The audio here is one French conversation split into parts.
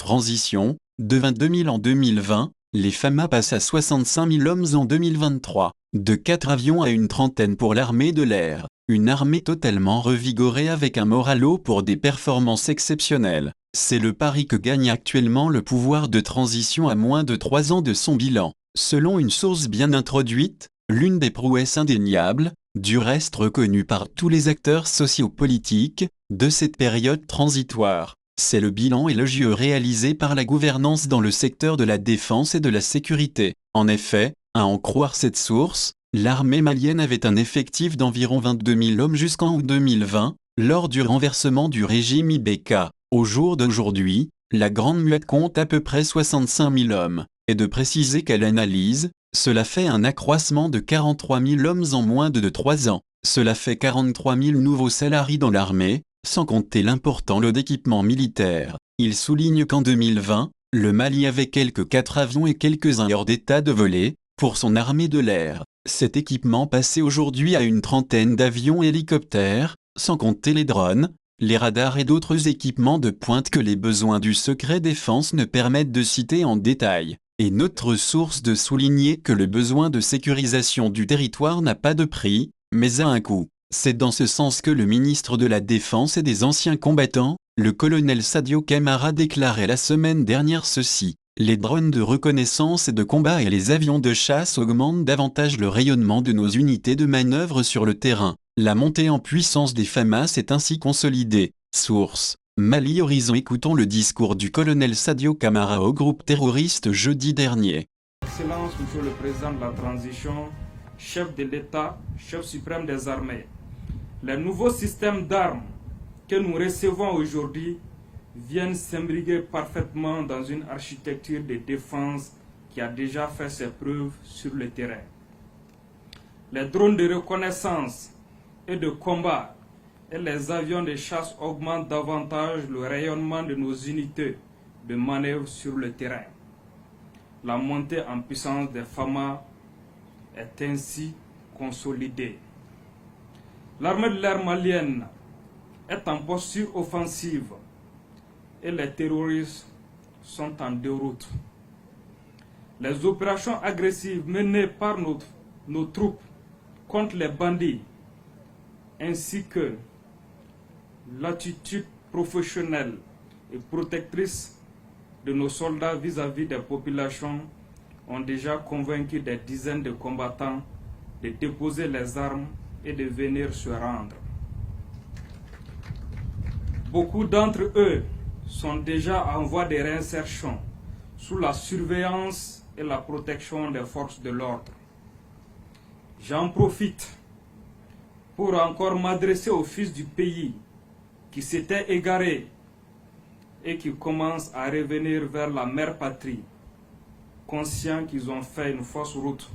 transition, de 22 000 en 2020, les FAMA passent à 65 000 hommes en 2023, de 4 avions à une trentaine pour l'armée de l'air, une armée totalement revigorée avec un moral haut pour des performances exceptionnelles. C'est le pari que gagne actuellement le pouvoir de transition à moins de 3 ans de son bilan. Selon une source bien introduite, l'une des prouesses indéniables, du reste reconnue par tous les acteurs sociopolitiques, de cette période transitoire, c'est le bilan élogieux réalisé par la gouvernance dans le secteur de la défense et de la sécurité. En effet, à en croire cette source, l'armée malienne avait un effectif d'environ 22 000 hommes jusqu'en août 2020, lors du renversement du régime IBK. Au jour d'aujourd'hui, la Grande Muette compte à peu près 65 000 hommes, et de préciser qu'elle analyse, cela fait un accroissement de 43 000 hommes en moins de 3 ans. Cela fait 43 000 nouveaux salariés dans l'armée, sans compter l'important lot d'équipements militaires. Il souligne qu'en 2020, le Mali avait quelques 4 avions et quelques-uns hors d'état de voler, pour son armée de l'air. Cet équipement passait aujourd'hui à une trentaine d'avions et hélicoptères, sans compter les drones, les radars et d'autres équipements de pointe que les besoins du secret défense ne permettent de citer en détail. Et notre source de souligner que le besoin de sécurisation du territoire n'a pas de prix, mais a un coût. C'est dans ce sens que le ministre de la Défense et des anciens combattants, le colonel Sadio Camara déclarait la semaine dernière ceci. Les drones de reconnaissance et de combat et les avions de chasse augmentent davantage le rayonnement de nos unités de manœuvre sur le terrain. La montée en puissance des FAMA s'est ainsi consolidée. Source: Mali Horizon. Écoutons le discours du colonel Sadio Camara au groupe terroriste jeudi dernier. Excellence, Monsieur le Président de la Transition, chef de l'État, chef suprême des armées, les nouveaux systèmes d'armes que nous recevons aujourd'hui viennent s'imbriguer parfaitement dans une architecture de défense qui a déjà fait ses preuves sur le terrain. Les drones de reconnaissance et de combat et les avions de chasse augmentent davantage le rayonnement de nos unités de manœuvre sur le terrain. La montée en puissance des FAMA est ainsi consolidée. L'armée de l'air malienne est en posture offensive et les terroristes sont en déroute. Les opérations agressives menées par nos troupes contre les bandits ainsi que l'attitude professionnelle et protectrice de nos soldats vis-à-vis des populations ont déjà convaincu des dizaines de combattants de déposer les armes et de venir se rendre. Beaucoup d'entre eux sont déjà en voie de réinsertion sous la surveillance et la protection des forces de l'ordre. J'en profite pour encore m'adresser aux fils du pays qui s'étaient égarés et qui commencent à revenir vers la mère patrie, conscients qu'ils ont fait une fausse route.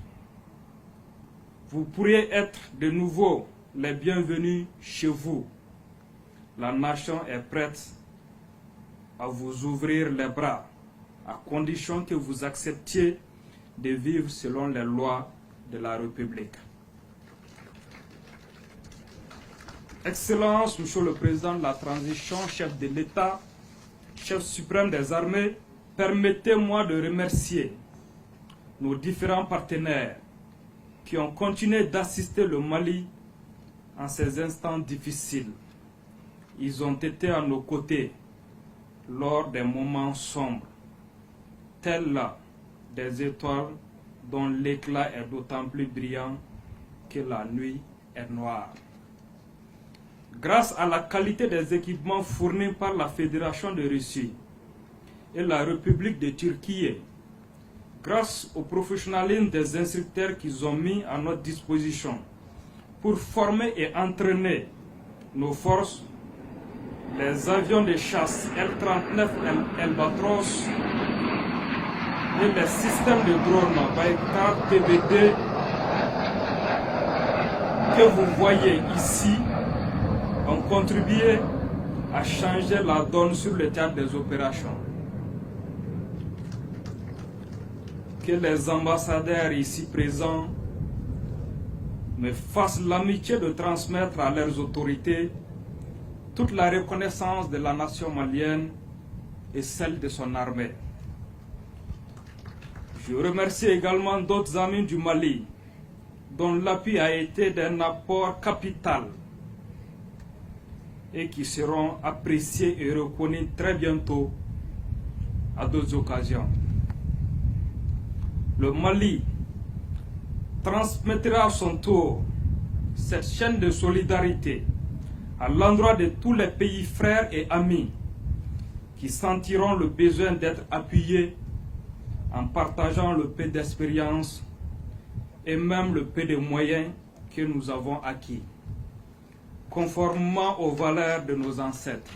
Vous pourriez être de nouveau les bienvenus chez vous. La nation est prête à vous ouvrir les bras, à condition que vous acceptiez de vivre selon les lois de la République. Excellence, Monsieur le Président de la Transition, chef de l'État, chef suprême des armées, permettez-moi de remercier nos différents partenaires qui ont continué d'assister le Mali en ces instants difficiles. Ils ont été à nos côtés lors des moments sombres, tels là des étoiles dont l'éclat est d'autant plus brillant que la nuit est noire. Grâce à la qualité des équipements fournis par la Fédération de Russie et la République de Turquie, grâce au professionnalisme des instructeurs qu'ils ont mis à notre disposition pour former et entraîner nos forces, les avions de chasse L-39 Albatros et les systèmes de drones Baykar TBD que vous voyez ici ont contribué à changer la donne sur le théâtre des opérations. Que les ambassadeurs ici présents me fassent l'amitié de transmettre à leurs autorités toute la reconnaissance de la nation malienne et celle de son armée. Je remercie également d'autres amis du Mali, dont l'appui a été d'un apport capital et qui seront appréciés et reconnus très bientôt à d'autres occasions. Le Mali transmettra à son tour cette chaîne de solidarité à l'endroit de tous les pays frères et amis qui sentiront le besoin d'être appuyés en partageant le peu d'expérience et même le peu de moyens que nous avons acquis, conformément aux valeurs de nos ancêtres.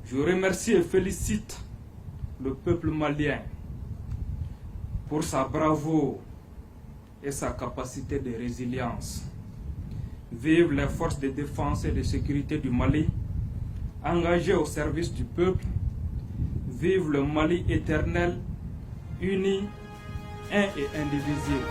Je remercie et félicite le peuple malien pour sa bravoure et sa capacité de résilience. Vive les forces de défense et de sécurité du Mali, engagées au service du peuple. Vive le Mali éternel, uni, un et indivisible.